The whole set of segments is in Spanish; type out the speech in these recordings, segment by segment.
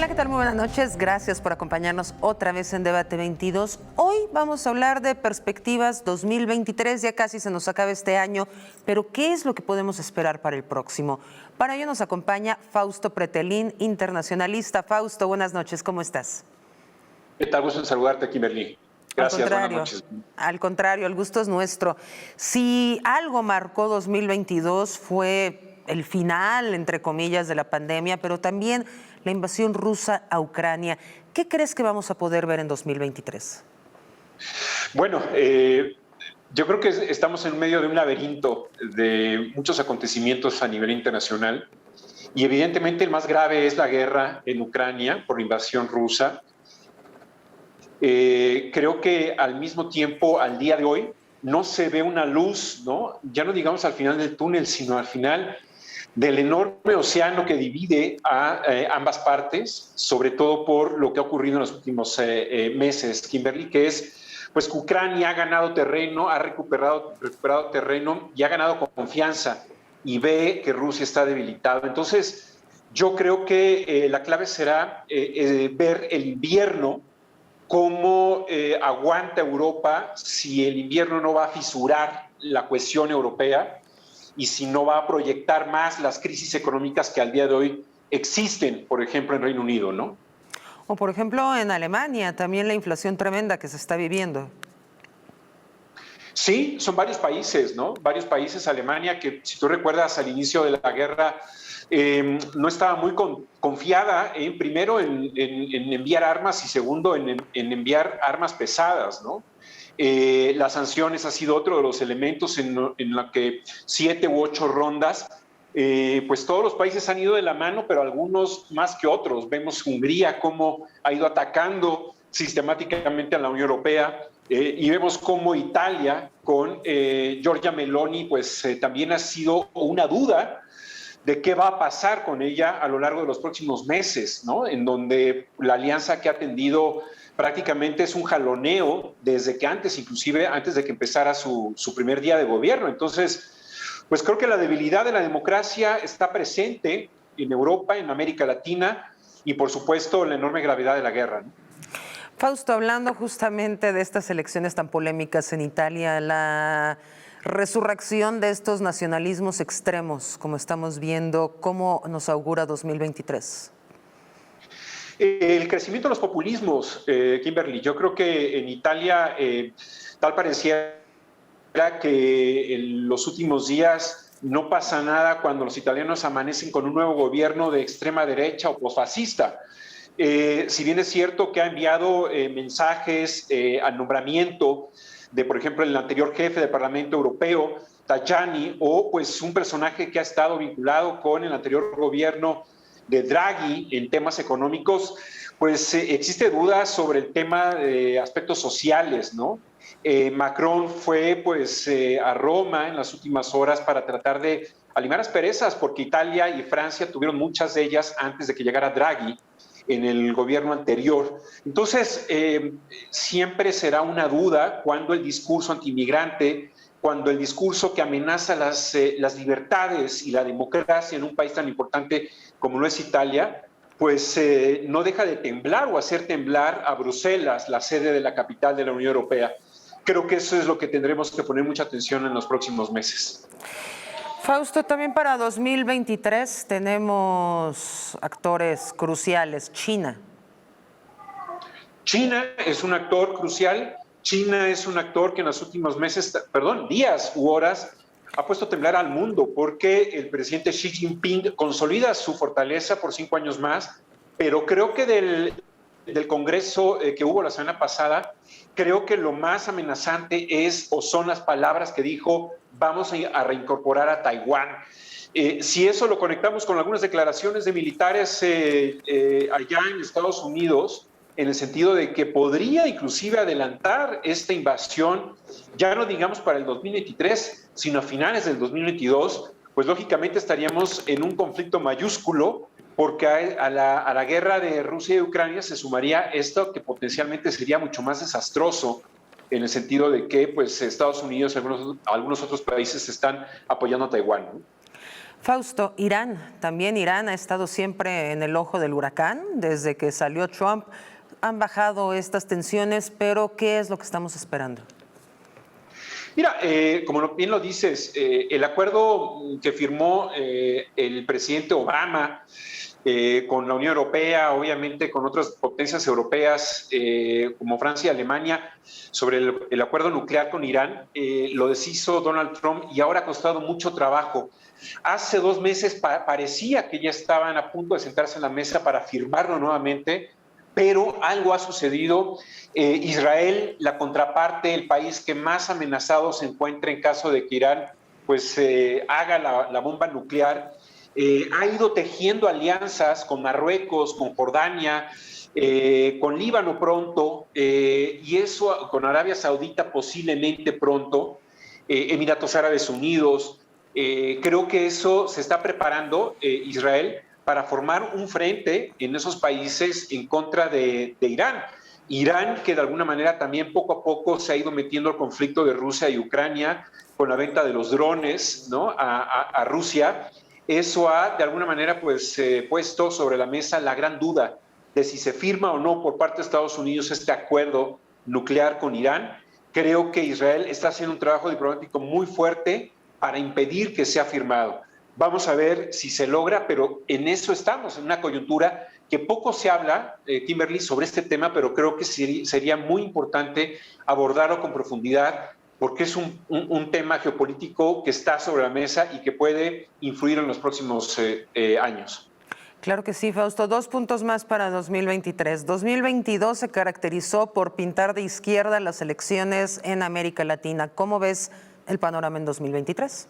¿qué tal? Muy buenas noches. Gracias por acompañarnos otra vez en Debate 22. Hoy vamos a hablar de perspectivas 2023. Ya casi se nos acaba este año, pero ¿qué es lo que podemos esperar para el próximo? Para ello nos acompaña Fausto Pretelín, internacionalista. Fausto, buenas noches. ¿Cómo estás? ¿Qué tal? Gusto en saludarte, Kimberly. Gracias, buenas noches. Al contrario, el gusto es nuestro. Si algo marcó 2022 fue el final, entre comillas, de la pandemia, pero también la invasión rusa a Ucrania. ¿Qué crees que vamos a poder ver en 2023? Bueno, yo creo que estamos en medio de un laberinto de muchos acontecimientos a nivel internacional y evidentemente el más grave es la guerra en Ucrania por la invasión rusa. Creo que al mismo tiempo, al día de hoy, no se ve una luz, ¿no? Ya no digamos al final del túnel, sino al final del enorme océano que divide a ambas partes, sobre todo por lo que ha ocurrido en los últimos meses, Kimberly, que es pues que Ucrania ha ganado terreno, ha recuperado terreno y ha ganado confianza y ve que Rusia está debilitada. Entonces, yo creo que la clave será ver el invierno, cómo aguanta Europa, si el invierno no va a fisurar la cohesión europea y si no va a proyectar más las crisis económicas que al día de hoy existen, por ejemplo, en Reino Unido, ¿no? O, por ejemplo, en Alemania, también la inflación tremenda que se está viviendo. Sí, son varios países, ¿no? Varios países, Alemania, que si tú recuerdas al inicio de la guerra, no estaba muy confiada, primero en enviar armas y segundo en enviar armas pesadas, ¿no? Las sanciones ha sido otro de los elementos en la que 7 u 8 rondas, pues todos los países han ido de la mano, pero algunos más que otros. Vemos Hungría cómo ha ido atacando sistemáticamente a la Unión Europea, y vemos cómo Italia con Giorgia Meloni pues también ha sido una duda de qué va a pasar con ella a lo largo de los próximos meses, ¿no? En donde la alianza que ha tendido prácticamente es un jaloneo desde que inclusive antes de que empezara su primer día de gobierno. Entonces, pues creo que la debilidad de la democracia está presente en Europa, en América Latina y por supuesto la enorme gravedad de la guerra, ¿no? Fausto, hablando justamente de estas elecciones tan polémicas en Italia, la resurrección de estos nacionalismos extremos, como estamos viendo, ¿cómo nos augura 2023? El crecimiento de los populismos, Kimberly. Yo creo que en Italia tal pareciera que en los últimos días no pasa nada cuando los italianos amanecen con un nuevo gobierno de extrema derecha o posfascista. Si bien es cierto que ha enviado mensajes al nombramiento de, por ejemplo, el anterior jefe del Parlamento Europeo, Tajani, o pues un personaje que ha estado vinculado con el anterior gobierno de Draghi en temas económicos, pues existe duda sobre el tema de aspectos sociales, ¿no? Macron fue pues a Roma en las últimas horas para tratar de alimar asperezas, porque Italia y Francia tuvieron muchas de ellas antes de que llegara Draghi en el gobierno anterior. Entonces, siempre será una duda cuando el discurso antiinmigrante, cuando el discurso que amenaza las libertades y la democracia en un país tan importante como lo es Italia, pues no deja de temblar o hacer temblar a Bruselas, la sede de la capital de la Unión Europea. Creo que eso es lo que tendremos que poner mucha atención en los próximos meses. Fausto, también para 2023 tenemos actores cruciales. China. China es un actor crucial. China es un actor que en los últimos días u horas ha puesto a temblar al mundo, porque el presidente Xi Jinping consolida su fortaleza por 5 años más, pero creo que del Congreso que hubo la semana pasada, creo que lo más amenazante son las palabras que dijo: vamos a reincorporar a Taiwán. Si eso lo conectamos con algunas declaraciones de militares allá en Estados Unidos, en el sentido de que podría inclusive adelantar esta invasión, ya no digamos para el 2023, sino a finales del 2022, pues lógicamente estaríamos en un conflicto mayúsculo, porque a la guerra de Rusia y Ucrania se sumaría esto que potencialmente sería mucho más desastroso, en el sentido de que pues Estados Unidos y algunos otros países están apoyando a Taiwán, ¿no? Fausto, Irán, también Irán ha estado siempre en el ojo del huracán. Desde que salió Trump han bajado estas tensiones, pero ¿qué es lo que estamos esperando? Mira, como bien lo dices, el acuerdo que firmó el presidente Obama con la Unión Europea, obviamente con otras potencias europeas como Francia y Alemania, sobre el acuerdo nuclear con Irán, lo deshizo Donald Trump y ahora ha costado mucho trabajo. Hace 2 meses parecía que ya estaban a punto de sentarse en la mesa para firmarlo nuevamente, pero algo ha sucedido. Israel, la contraparte, el país que más amenazado se encuentra en caso de que Irán pues, haga la bomba nuclear, ha ido tejiendo alianzas con Marruecos, con Jordania, con Líbano pronto, y eso con Arabia Saudita posiblemente pronto, Emiratos Árabes Unidos. Creo que eso se está preparando Israel para formar un frente en esos países en contra de Irán. Irán, que de alguna manera también poco a poco se ha ido metiendo al conflicto de Rusia y Ucrania con la venta de los drones, ¿no?, a Rusia. Eso ha de alguna manera pues, puesto sobre la mesa la gran duda de si se firma o no por parte de Estados Unidos este acuerdo nuclear con Irán. Creo que Israel está haciendo un trabajo diplomático muy fuerte para impedir que sea firmado. Vamos a ver si se logra, pero en eso estamos, en una coyuntura que poco se habla, Kimberly, sobre este tema, pero creo que sería muy importante abordarlo con profundidad, porque es un tema geopolítico que está sobre la mesa y que puede influir en los próximos años. Claro que sí, Fausto. 2 puntos más para 2023. 2022 se caracterizó por pintar de izquierda las elecciones en América Latina. ¿Cómo ves el panorama en 2023?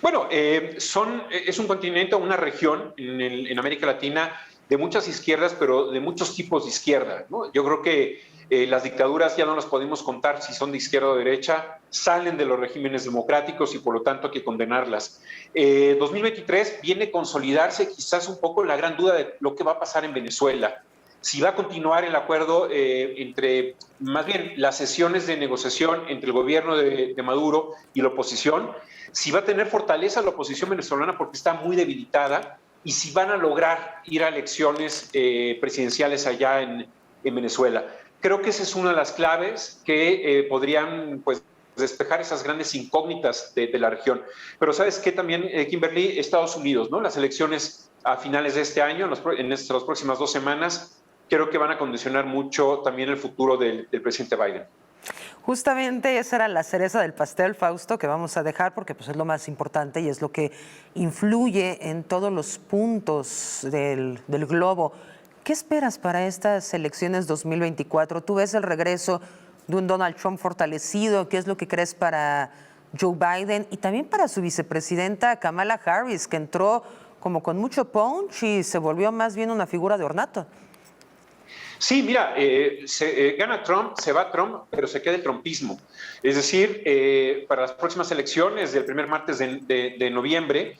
Bueno, es un continente, una región en América Latina de muchas izquierdas, pero de muchos tipos de izquierda, ¿no? Yo creo que las dictaduras ya no las podemos contar si son de izquierda o derecha, salen de los regímenes democráticos y por lo tanto hay que condenarlas. 2023 viene a consolidarse quizás un poco la gran duda de lo que va a pasar en Venezuela. Si va a continuar el acuerdo entre, más bien, las sesiones de negociación entre el gobierno de Maduro y la oposición, si va a tener fortaleza la oposición venezolana porque está muy debilitada y si van a lograr ir a elecciones presidenciales allá en Venezuela. Creo que esa es una de las claves que podrían pues, despejar esas grandes incógnitas de la región. Pero ¿sabes qué también, Kimberly? Estados Unidos, ¿no? Las elecciones a finales de este año, en las próximas 2 semanas, creo que van a condicionar mucho también el futuro del presidente Biden. Justamente esa era la cereza del pastel, Fausto, que vamos a dejar porque pues, es lo más importante y es lo que influye en todos los puntos del globo. ¿Qué esperas para estas elecciones 2024? ¿Tú ves el regreso de un Donald Trump fortalecido? ¿Qué es lo que crees para Joe Biden? Y también para su vicepresidenta Kamala Harris, que entró como con mucho punch y se volvió más bien una figura de ornato. Sí, mira, gana Trump, se va Trump, pero se queda el trumpismo. Es decir, para las próximas elecciones del primer martes de noviembre,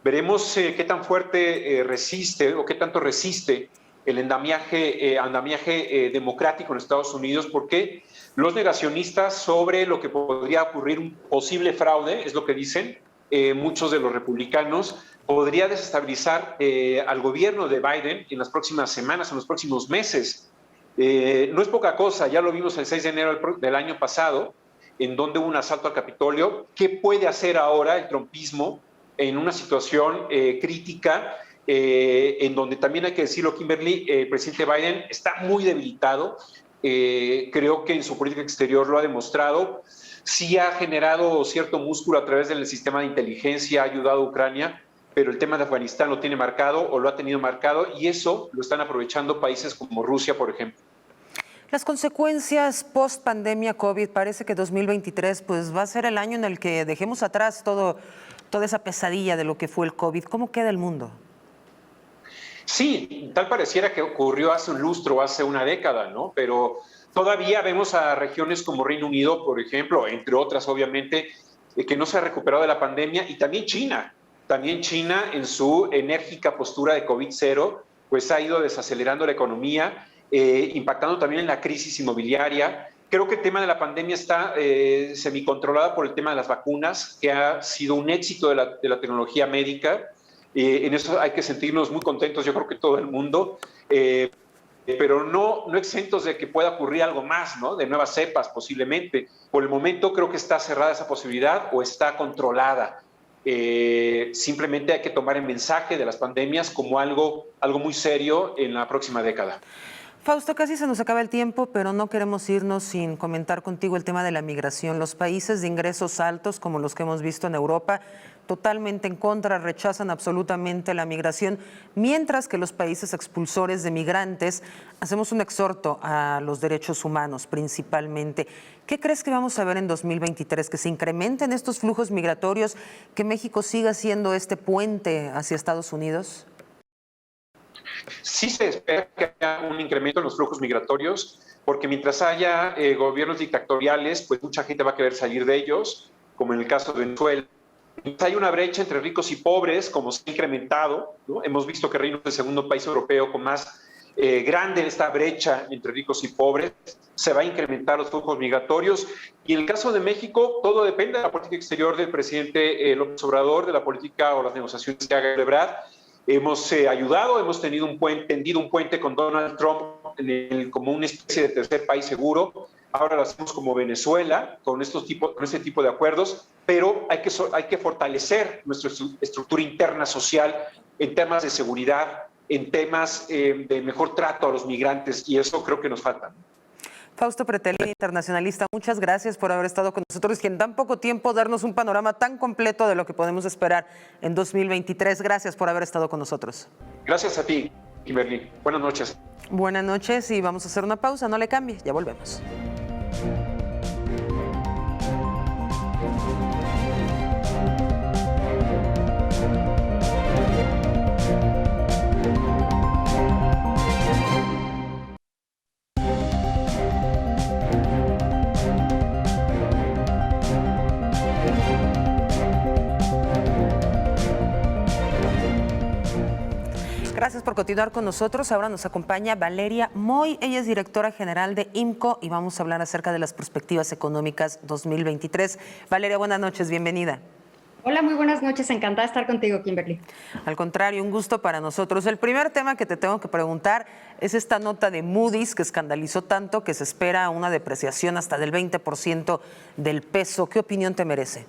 veremos qué tan fuerte resiste o qué tanto resiste el andamiaje democrático en Estados Unidos, porque los negacionistas sobre lo que podría ocurrir un posible fraude, es lo que dicen muchos de los republicanos, podría desestabilizar al gobierno de Biden en las próximas semanas, en los próximos meses. No es poca cosa, ya lo vimos el 6 de enero del año pasado, en donde hubo un asalto al Capitolio. ¿Qué puede hacer ahora el trumpismo en una situación crítica, en donde también hay que decirlo, Kimberly, el presidente Biden está muy debilitado? Creo que en su política exterior lo ha demostrado. Sí ha generado cierto músculo a través del sistema de inteligencia, ha ayudado a Ucrania, pero el tema de Afganistán lo tiene marcado o lo ha tenido marcado y eso lo están aprovechando países como Rusia, por ejemplo. Las consecuencias post pandemia COVID, parece que 2023 pues, va a ser el año en el que dejemos atrás toda esa pesadilla de lo que fue el COVID. ¿Cómo queda el mundo? Sí, tal pareciera que ocurrió hace un lustro, hace una década, ¿no? Pero todavía vemos a regiones como Reino Unido, por ejemplo, entre otras, obviamente, que no se ha recuperado de la pandemia, y también China. También China, en su enérgica postura de COVID-0, pues ha ido desacelerando la economía, impactando también en la crisis inmobiliaria. Creo que el tema de la pandemia está semicontrolada por el tema de las vacunas, que ha sido un éxito de la tecnología médica. En eso hay que sentirnos muy contentos, yo creo que todo el mundo, pero no exentos de que pueda ocurrir algo más, ¿no? De nuevas cepas posiblemente. Por el momento creo que está cerrada esa posibilidad o está controlada. Simplemente hay que tomar el mensaje de las pandemias como algo muy serio en la próxima década. Fausto, casi se nos acaba el tiempo, pero no queremos irnos sin comentar contigo el tema de la migración. Los países de ingresos altos, como los que hemos visto en Europa, totalmente en contra, rechazan absolutamente la migración, mientras que los países expulsores de migrantes hacemos un exhorto a los derechos humanos principalmente. ¿Qué crees que vamos a ver en 2023? ¿Que se incrementen estos flujos migratorios? ¿Que México siga siendo este puente hacia Estados Unidos? Sí se espera que haya un incremento en los flujos migratorios, porque mientras haya gobiernos dictatoriales, pues mucha gente va a querer salir de ellos, como en el caso de Venezuela. Hay una brecha entre ricos y pobres, como se ha incrementado, ¿no? Hemos visto que Reino es el segundo país europeo con más grande esta brecha entre ricos y pobres. Se va a incrementar los flujos migratorios. Y en el caso de México, todo depende de la política exterior del presidente López Obrador, de la política o las negociaciones que haga Ebrard. Hemos ayudado, hemos tendido un puente con Donald Trump como una especie de tercer país seguro. Ahora lo hacemos como Venezuela, con este tipo de acuerdos, pero hay que fortalecer nuestra estructura interna social en temas de seguridad, en temas de mejor trato a los migrantes, y eso creo que nos falta. Fausto Pretelí, internacionalista, muchas gracias por haber estado con nosotros y en tan poco tiempo darnos un panorama tan completo de lo que podemos esperar en 2023. Gracias por haber estado con nosotros. Gracias a ti, Kimberly. Buenas noches. Buenas noches y vamos a hacer una pausa, no le cambie, ya volvemos. Gracias por continuar con nosotros. Ahora nos acompaña Valeria Moy. Ella es directora general de IMCO y vamos a hablar acerca de las perspectivas económicas 2023. Valeria, buenas noches, bienvenida. Hola, muy buenas noches. Encantada de estar contigo, Kimberly. Al contrario, un gusto para nosotros. El primer tema que te tengo que preguntar es esta nota de Moody's que escandalizó tanto que se espera una depreciación hasta del 20% del peso. ¿Qué opinión te merece?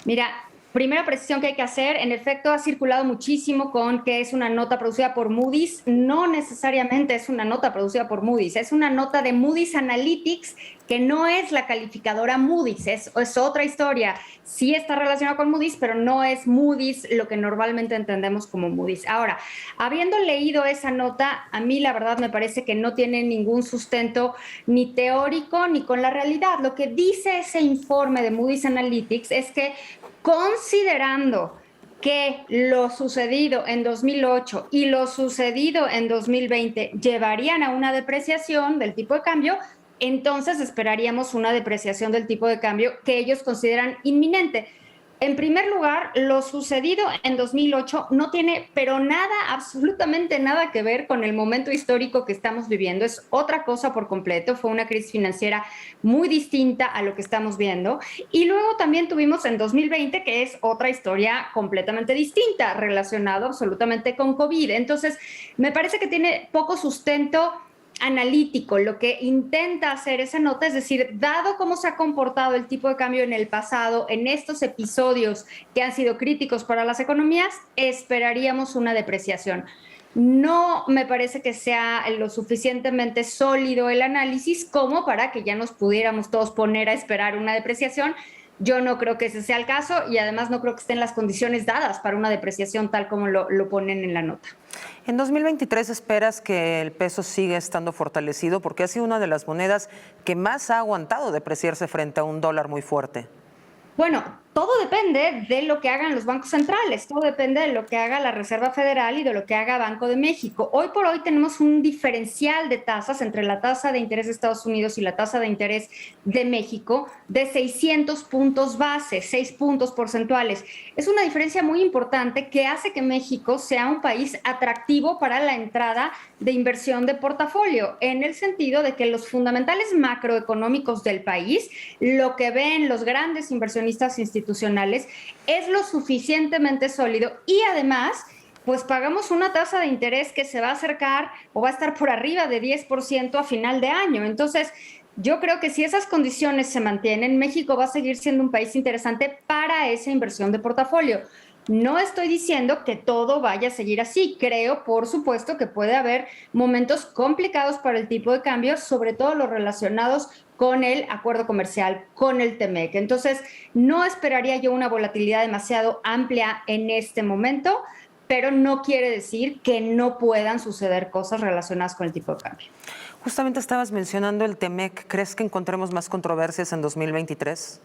Mira, primera precisión que hay que hacer, en efecto ha circulado muchísimo con que es una nota producida por Moody's. No necesariamente es una nota producida por Moody's, es una nota de Moody's Analytics, que no es la calificadora Moody's, es otra historia. Sí está relacionada con Moody's, pero no es Moody's lo que normalmente entendemos como Moody's. Ahora, habiendo leído esa nota, a mí la verdad me parece que no tiene ningún sustento ni teórico ni con la realidad. Lo que dice ese informe de Moody's Analytics es que considerando que lo sucedido en 2008 y lo sucedido en 2020 llevarían a una depreciación del tipo de cambio, entonces esperaríamos una depreciación del tipo de cambio que ellos consideran inminente. En primer lugar, lo sucedido en 2008 no tiene, pero nada, absolutamente nada que ver con el momento histórico que estamos viviendo. Es otra cosa por completo. Fue una crisis financiera muy distinta a lo que estamos viendo. Y luego también tuvimos en 2020, que es otra historia completamente distinta, relacionado absolutamente con COVID. Entonces, me parece que tiene poco sustento analítico. Lo que intenta hacer esa nota es decir, dado cómo se ha comportado el tipo de cambio en el pasado, en estos episodios que han sido críticos para las economías, esperaríamos una depreciación. No me parece que sea lo suficientemente sólido el análisis como para que ya nos pudiéramos todos poner a esperar una depreciación. Yo no creo que ese sea el caso y además no creo que estén las condiciones dadas para una depreciación tal como lo ponen en la nota. ¿En 2023 esperas que el peso siga estando fortalecido? Porque ha sido una de las monedas que más ha aguantado depreciarse frente a un dólar muy fuerte. Bueno, todo depende de lo que hagan los bancos centrales, todo depende de lo que haga la Reserva Federal y de lo que haga Banco de México. Hoy por hoy tenemos un diferencial de tasas entre la tasa de interés de Estados Unidos y la tasa de interés de México de 600 puntos base, 6 puntos porcentuales. Es una diferencia muy importante que hace que México sea un país atractivo para la entrada de inversión de portafolio, en el sentido de que los fundamentales macroeconómicos del país, lo que ven los grandes inversionistas institucionales, es lo suficientemente sólido y además pues pagamos una tasa de interés que se va a acercar o va a estar por arriba de 10% a final de año. Entonces, yo creo que si esas condiciones se mantienen, México va a seguir siendo un país interesante para esa inversión de portafolio. No estoy diciendo que todo vaya a seguir así. Creo, por supuesto, que puede haber momentos complicados para el tipo de cambio, sobre todo los relacionados con el acuerdo comercial, con el TEMEC. Entonces, no esperaría yo una volatilidad demasiado amplia en este momento, pero no quiere decir que no puedan suceder cosas relacionadas con el tipo de cambio. Justamente estabas mencionando el TEMEC. ¿Crees que encontremos más controversias en 2023?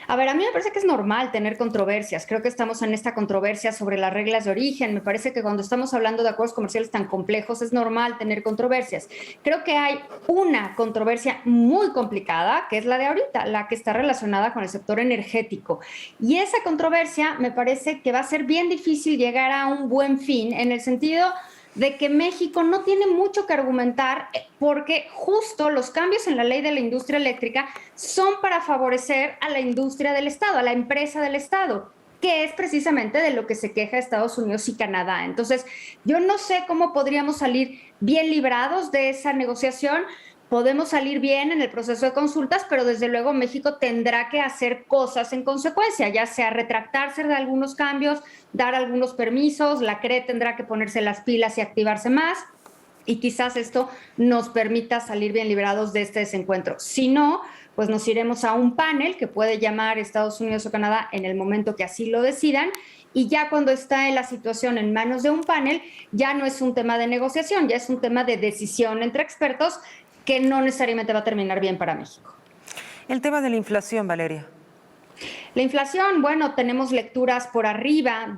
A ver, a mí me parece que es normal tener controversias. Creo que estamos en esta controversia sobre las reglas de origen. Me parece que cuando estamos hablando de acuerdos comerciales tan complejos es normal tener controversias. Creo que hay una controversia muy complicada, que es la de ahorita, la que está relacionada con el sector energético. Y esa controversia me parece que va a ser bien difícil llegar a un buen fin, en el sentido de que México no tiene mucho que argumentar porque justo los cambios en la ley de la industria eléctrica son para favorecer a la industria del Estado, a la empresa del Estado, que es precisamente de lo que se queja Estados Unidos y Canadá. Entonces, yo no sé cómo podríamos salir bien librados de esa negociación. Podemos salir bien en el proceso de consultas, pero desde luego México tendrá que hacer cosas en consecuencia, ya sea retractarse de algunos cambios, dar algunos permisos, la CRE tendrá que ponerse las pilas y activarse más, y quizás esto nos permita salir bien liberados de este desencuentro. Si no, pues nos iremos a un panel que puede llamar Estados Unidos o Canadá en el momento que así lo decidan, y ya cuando está en la situación en manos de un panel, ya no es un tema de negociación, ya es un tema de decisión entre expertos, que no necesariamente va a terminar bien para México. El tema de la inflación, Valeria. La inflación, bueno, tenemos lecturas por arriba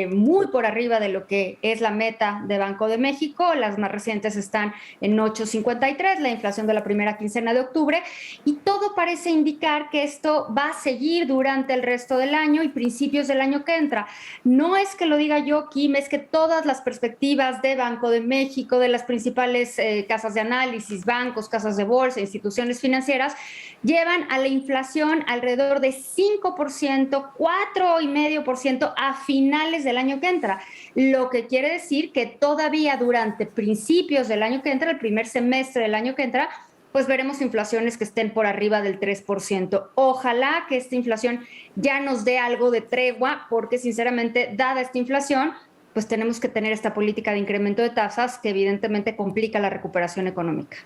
muy por arriba de lo que es la meta de Banco de México. Las más recientes están en 8.53, la inflación de la primera quincena de octubre, y todo parece indicar que esto va a seguir durante el resto del año y principios del año que entra. No es que lo diga yo, Kim, es que todas las perspectivas de Banco de México, de las principales casas de análisis, bancos, casas de bolsa, instituciones financieras, llevan a la inflación alrededor de 5%, 4,5% a finales del año que entra, lo que quiere decir que todavía durante principios del año que entra, el primer semestre del año que entra, pues veremos inflaciones que estén por arriba del 3%. Ojalá que esta inflación ya nos dé algo de tregua, porque sinceramente, dada esta inflación, pues tenemos que tener esta política de incremento de tasas que evidentemente complica la recuperación económica.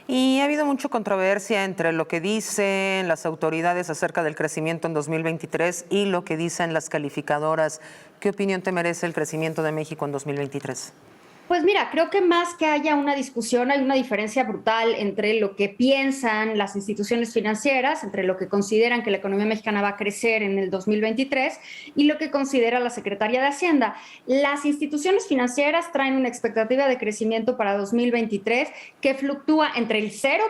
Y ha habido mucha controversia entre lo que dicen las autoridades acerca del crecimiento en 2023 y lo que dicen las calificadoras. ¿Qué opinión te merece el crecimiento de México en 2023? Pues mira, creo que más que haya una discusión, hay una diferencia brutal entre lo que piensan las instituciones financieras, entre lo que consideran que la economía mexicana va a crecer en el 2023 y lo que considera la Secretaría de Hacienda. Las instituciones financieras traen una expectativa de crecimiento para 2023 que fluctúa entre el 0%,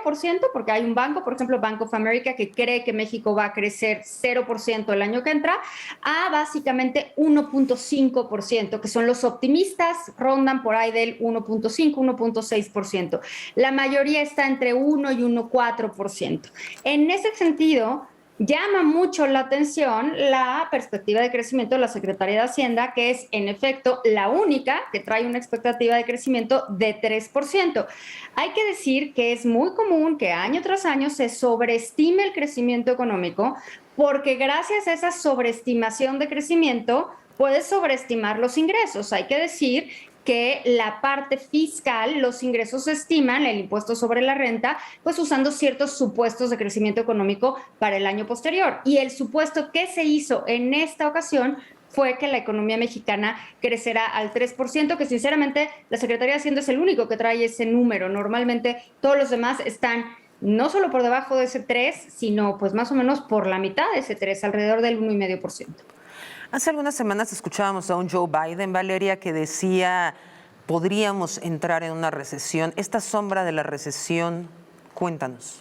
porque hay un banco, por ejemplo, Bank of America, que cree que México va a crecer 0% el año que entra, a básicamente 1.5%, que son los optimistas, rondan por ahí del 1.5, 1.6%. La mayoría está entre 1 y 1.4%. En ese sentido, llama mucho la atención la perspectiva de crecimiento de la Secretaría de Hacienda, que es en efecto la única que trae una expectativa de crecimiento de 3%. Hay que decir que es muy común que año tras año se sobreestime el crecimiento económico, porque gracias a esa sobreestimación de crecimiento puedes sobreestimar los ingresos. Hay que decir que la parte fiscal, los ingresos se estiman, el impuesto sobre la renta, pues usando ciertos supuestos de crecimiento económico para el año posterior. Y el supuesto que se hizo en esta ocasión fue que la economía mexicana crecerá al 3%, que sinceramente la Secretaría de Hacienda es el único que trae ese número. Normalmente todos los demás están no solo por debajo de ese 3, sino pues más o menos por la mitad de ese 3, alrededor del 1,5%. Hace algunas semanas escuchábamos a un Joe Biden, Valeria, que decía podríamos entrar en una recesión. Esta sombra de la recesión, cuéntanos.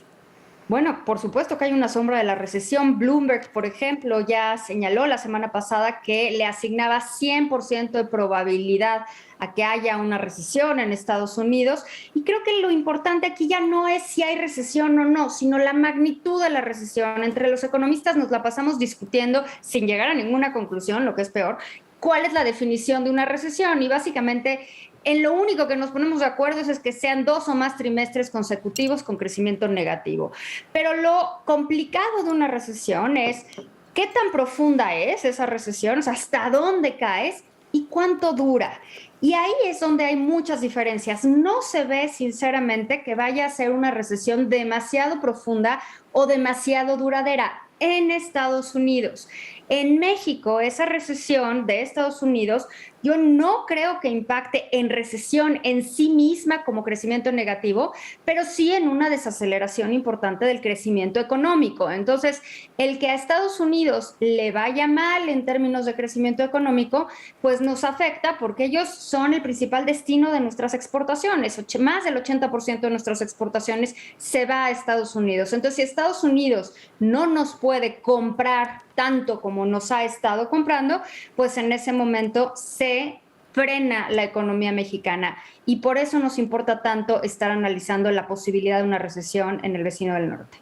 Bueno, por supuesto que hay una sombra de la recesión. Bloomberg, por ejemplo, ya señaló la semana pasada que le asignaba 100% de probabilidad a que haya una recesión en Estados Unidos. Y creo que lo importante aquí ya no es si hay recesión o no, sino la magnitud de la recesión. Entre los economistas nos la pasamos discutiendo sin llegar a ninguna conclusión, lo que es peor, cuál es la definición de una recesión. Y básicamente en lo único que nos ponemos de acuerdo es que sean 2 o más trimestres consecutivos con crecimiento negativo. Pero lo complicado de una recesión es qué tan profunda es esa recesión, o sea, hasta dónde caes y cuánto dura. Y ahí es donde hay muchas diferencias. No se ve, sinceramente, que vaya a ser una recesión demasiado profunda o demasiado duradera en Estados Unidos. En México, esa recesión de Estados Unidos, yo no creo que impacte en recesión en sí misma como crecimiento negativo, pero sí en una desaceleración importante del crecimiento económico. Entonces, el que a Estados Unidos le vaya mal en términos de crecimiento económico, pues nos afecta porque ellos son el principal destino de nuestras exportaciones. Más del 80% de nuestras exportaciones se va a Estados Unidos. Entonces, si Estados Unidos no nos puede comprar tanto como nos ha estado comprando, pues en ese momento se frena la economía mexicana y por eso nos importa tanto estar analizando la posibilidad de una recesión en el vecino del norte.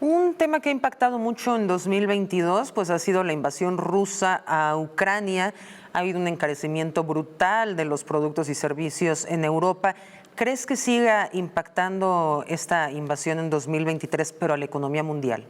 Un tema que ha impactado mucho en 2022 pues ha sido la invasión rusa a Ucrania. Ha habido un encarecimiento brutal de los productos y servicios en Europa. ¿Crees que siga impactando esta invasión en 2023, pero a la economía mundial?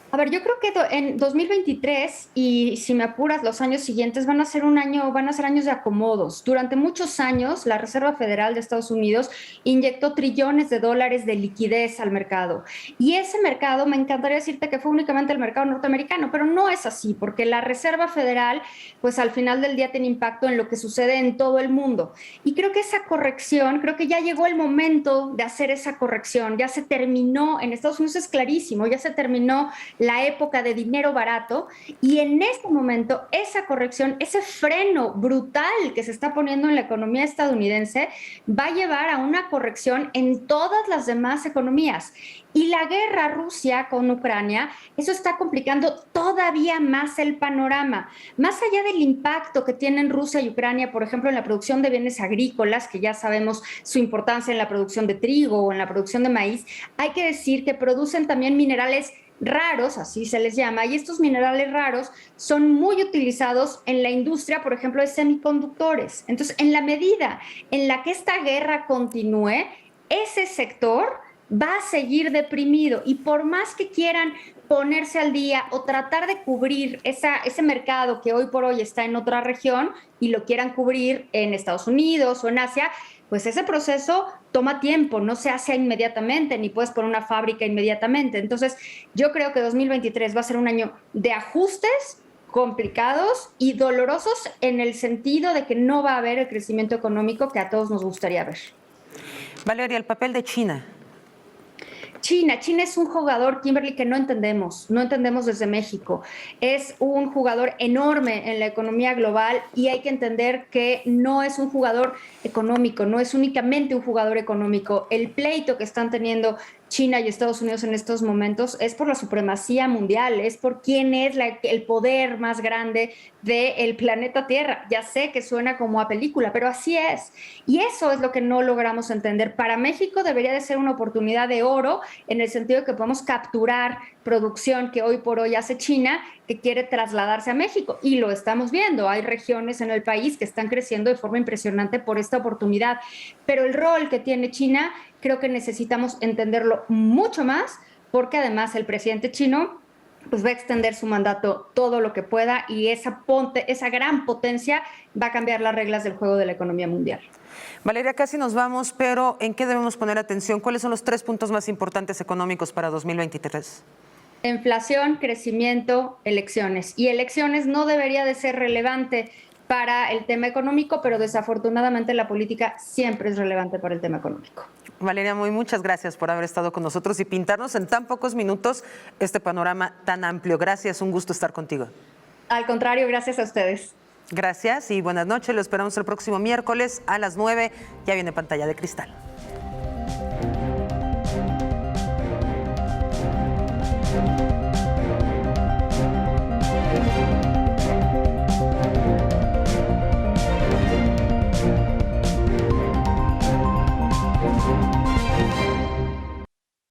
A ver, yo creo que en 2023 y si me apuras los años siguientes van a ser años de acomodos. Durante muchos años la Reserva Federal de Estados Unidos inyectó trillones de dólares de liquidez al mercado. Y ese mercado, me encantaría decirte que fue únicamente el mercado norteamericano, pero no es así, porque la Reserva Federal, pues al final del día tiene impacto en lo que sucede en todo el mundo. Y creo que esa corrección, creo que ya llegó el momento de hacer esa corrección. Ya se terminó, en Estados Unidos es clarísimo, ya se terminó la época de dinero barato y en este momento esa corrección, ese freno brutal que se está poniendo en la economía estadounidense va a llevar a una corrección en todas las demás economías. Y la guerra Rusia con Ucrania, eso está complicando todavía más el panorama. Más allá del impacto que tienen Rusia y Ucrania, por ejemplo, en la producción de bienes agrícolas, que ya sabemos su importancia en la producción de trigo o en la producción de maíz, hay que decir que producen también minerales raros, así se les llama, y estos minerales raros son muy utilizados en la industria, por ejemplo, de semiconductores. Entonces, en la medida en la que esta guerra continúe, ese sector va a seguir deprimido y por más que quieran ponerse al día o tratar de cubrir ese mercado que hoy por hoy está en otra región y lo quieran cubrir en Estados Unidos o en Asia, pues ese proceso toma tiempo, no se hace inmediatamente, ni puedes poner una fábrica inmediatamente. Entonces, yo creo que 2023 va a ser un año de ajustes complicados y dolorosos en el sentido de que no va a haber el crecimiento económico que a todos nos gustaría ver. Valeria, el papel de China. China es un jugador, Kimberly, que no entendemos desde México. Es un jugador enorme en la economía global y hay que entender que no es un jugador económico, no es únicamente un jugador económico. El pleito que están teniendo China y Estados Unidos en estos momentos es por la supremacía mundial, es por quién es el poder más grande del planeta Tierra. Ya sé que suena como a película, pero así es. Y eso es lo que no logramos entender. Para México debería de ser una oportunidad de oro en el sentido de que podemos capturar producción que hoy por hoy hace China que quiere trasladarse a México y lo estamos viendo. Hay regiones en el país que están creciendo de forma impresionante por esta oportunidad, pero el rol que tiene China creo que necesitamos entenderlo mucho más porque además el presidente chino pues va a extender su mandato todo lo que pueda y esa gran potencia va a cambiar las reglas del juego de la economía mundial. Valeria, casi nos vamos, pero ¿en qué debemos poner atención? ¿Cuáles son los 3 puntos más importantes económicos para 2023? Inflación, crecimiento, elecciones. Y elecciones no debería de ser relevante para el tema económico, pero desafortunadamente la política siempre es relevante para el tema económico. Valeria Moy, muchas gracias por haber estado con nosotros y pintarnos en tan pocos minutos este panorama tan amplio. Gracias, un gusto estar contigo. Al contrario, gracias a ustedes. Gracias y buenas noches. Lo esperamos el próximo miércoles a las 9. Ya viene Pantalla de Cristal.